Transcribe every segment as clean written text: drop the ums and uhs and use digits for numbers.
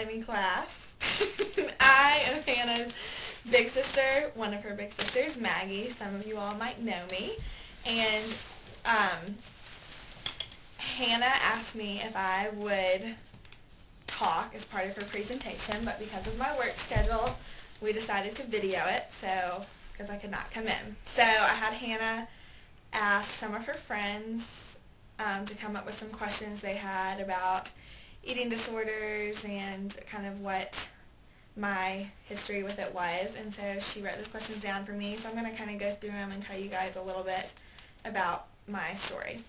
anatomy class. I am Hannah's big sister, one of her big sisters, Maggie. Some of you all might know me. And Hannah asked me if I would talk as part of her presentation, but because of my work schedule, we decided to video it, because I could not come in. So I had Hannah ask some of her friends to come up with some questions they had about eating disorders and kind of what my history with it was. And so she wrote those questions down for me, so I'm going to kind of go through them and tell you guys a little bit about my story.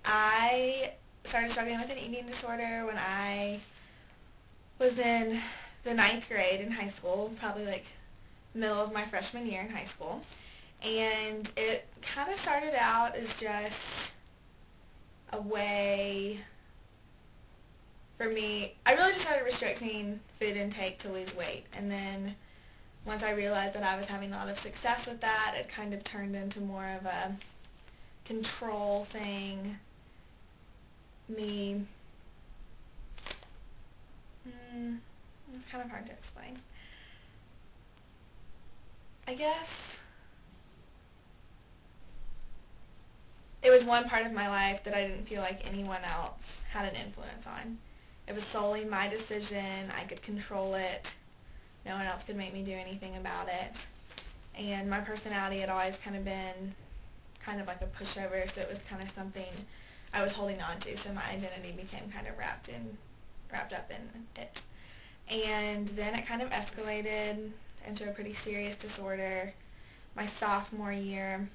I started struggling with an eating disorder when I was in the 9th grade in high school, probably like middle of my freshman year in high school. And it kind of started out as just a way for me. I really just started restricting food intake to lose weight. And then once I realized that I was having a lot of success with that, it kind of turned into more of a control thing. It's kind of hard to explain. I guess it was one part of my life that I didn't feel like anyone else had an influence on. It was solely my decision. I could control it. No one else could make me do anything about it. And my personality had always kind of been kind of like a pushover, so it was kind of something I was holding on to, so my identity became kind of wrapped up in it. And then it kind of escalated into a pretty serious disorder my sophomore year.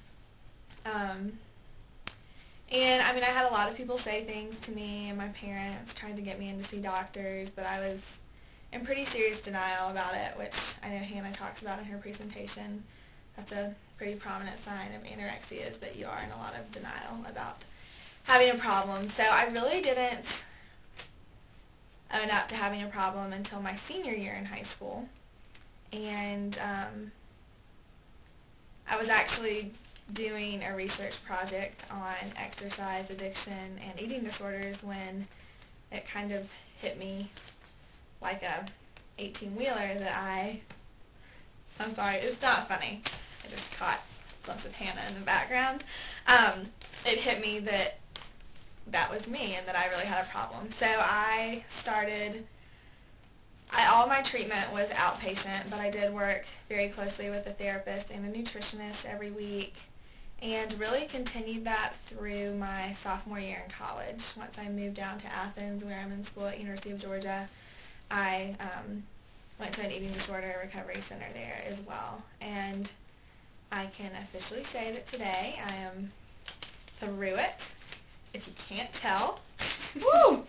And I mean, I had a lot of people say things to me, and my parents tried to get me in to see doctors, but I was in pretty serious denial about it, which I know Hannah talks about in her presentation. That's a pretty prominent sign of anorexia, is that you are in a lot of denial about having a problem. So I really didn't own up to having a problem until my senior year in high school. And I was actually doing a research project on exercise addiction and eating disorders when it kind of hit me like a 18-wheeler that I'm sorry, it's not funny. I just caught a glimpse of Hannah in the background. It hit me that that was me and that I really had a problem. So all my treatment was outpatient, but I did work very closely with a therapist and a nutritionist every week, and really continued that through my sophomore year in college. Once I moved down to Athens, where I'm in school at University of Georgia, I went to an eating disorder recovery center there as well. And I can officially say that today I am through it, if you can't tell. Woo!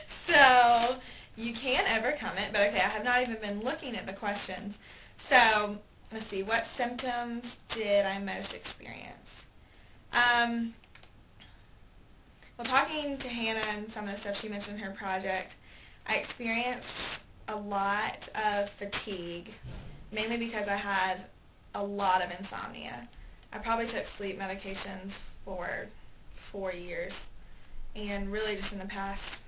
So you can overcome it, but okay, I have not even been looking at the questions. So let's see, what symptoms did I most experience? Well, talking to Hannah and some of the stuff she mentioned in her project, I experienced a lot of fatigue, mainly because I had a lot of insomnia. I probably took sleep medications for 4 years, and really just in the past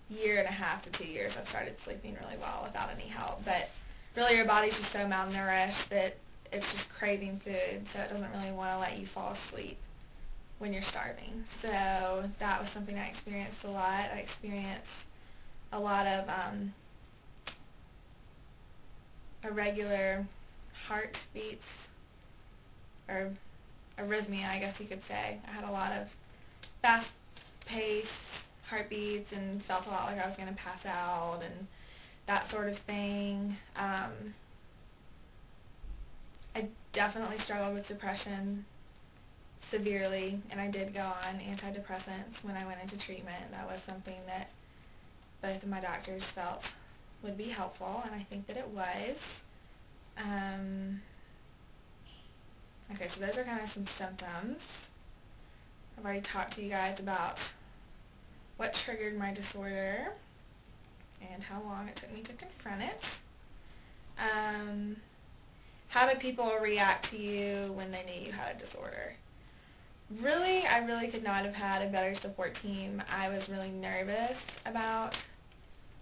year and a half to 2 years I've started sleeping really well without any help. But really your body's just so malnourished that it's just craving food, so it doesn't really want to let you fall asleep when you're starving. So that was something I experienced a lot. I experienced a lot of irregular heartbeats, or arrhythmia, I guess you could say. I had a lot of fast-paced heartbeats and felt a lot like I was going to pass out and that sort of thing. I definitely struggled with depression severely, and I did go on antidepressants when I went into treatment. That was something that both of my doctors felt would be helpful, and I think that it was. Okay, so those are kind of some symptoms. I've already talked to you guys about what triggered my disorder and how long it took me to confront it. How do people react to you when they knew you had a disorder? Really, I really could not have had a better support team. I was really nervous about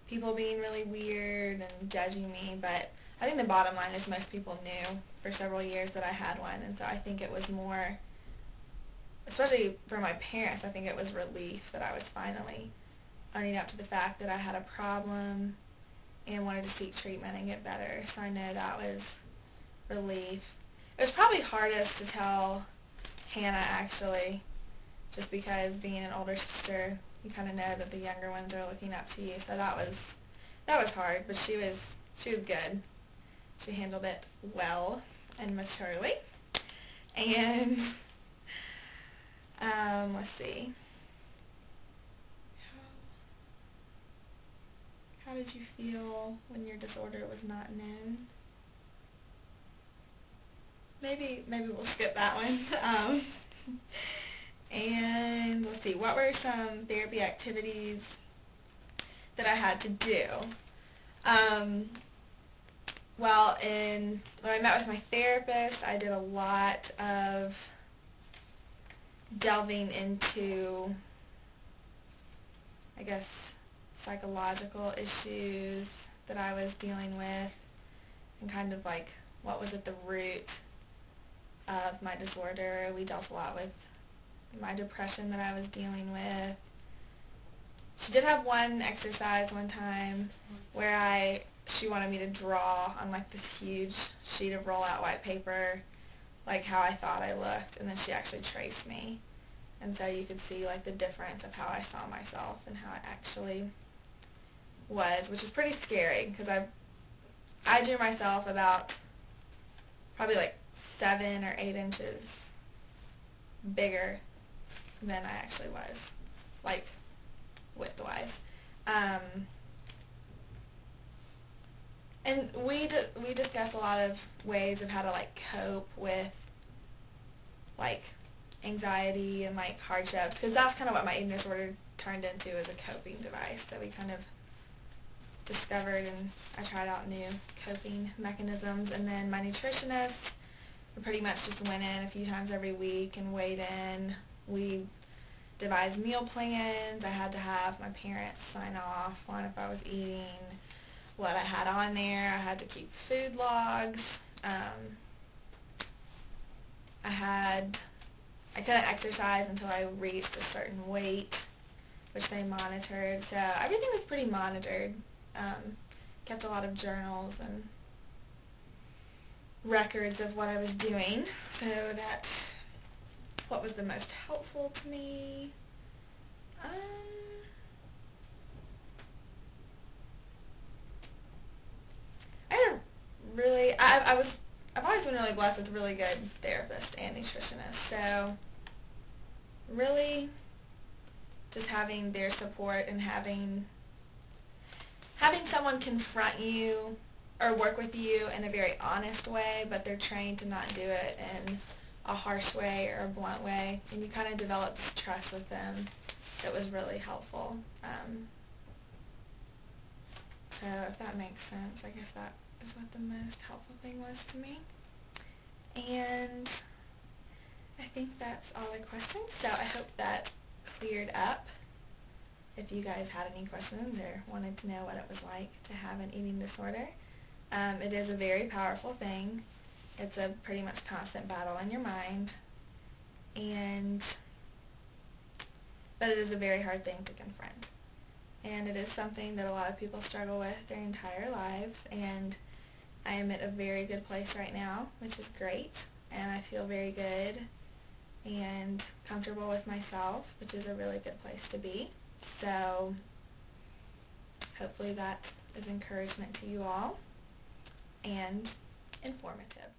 people being really weird and judging me, but I think the bottom line is most people knew for several years that I had one, and so I think it was more, especially for my parents, I think it was relief that I was finally owning up to the fact that I had a problem and wanted to seek treatment and get better. So I know that was relief. It was probably hardest to tell Hannah, actually, just because being an older sister, you kind of know that the younger ones are looking up to you. So that was hard, but she was good. She handled it well and maturely. And let's see. How did you feel when your disorder was not known? Maybe we'll skip that one. And let's see, what were some therapy activities that I had to do? Well, when I met with my therapist, I did a lot of delving into, I guess, psychological issues that I was dealing with, and kind of like what was at the root of my disorder. We dealt a lot with my depression that I was dealing with. She did have one exercise one time where she wanted me to draw on like this huge sheet of roll-out white paper like how I thought I looked, and then she actually traced me, and so you could see like the difference of how I saw myself and how I actually was, which is pretty scary because I drew myself about probably like 7 or 8 inches bigger than I actually was, like width-wise. And we discussed a lot of ways of how to like cope with like anxiety and like hardships, because that's kind of what my eating disorder turned into, as a coping device. So we kind of discovered, and I tried out new coping mechanisms. And then my nutritionist, we pretty much just went in a few times every week and weighed in. We devised meal plans. I had to have my parents sign off on if I was eating, what I had on there. I had to keep food logs. I couldn't exercise until I reached a certain weight, which they monitored. So everything was pretty monitored. Kept a lot of journals and records of what I was doing. So that's what was the most helpful to me. I've always been really blessed with a really good therapist and nutritionist. So really just having their support and having someone confront you or work with you in a very honest way, but they're trained to not do it in a harsh way or a blunt way, and you kind of develop this trust with them that was really helpful. So if that makes sense, I guess that is what the most helpful thing was to me. And I think that's all the questions, so I hope that cleared up. If you guys had any questions or wanted to know what it was like to have an eating disorder, it is a very powerful thing. It's a pretty much constant battle in your mind, but it is a very hard thing to confront. And it is something that a lot of people struggle with their entire lives, and I am at a very good place right now, which is great, and I feel very good and comfortable with myself, which is a really good place to be. So hopefully that is encouragement to you all and informative.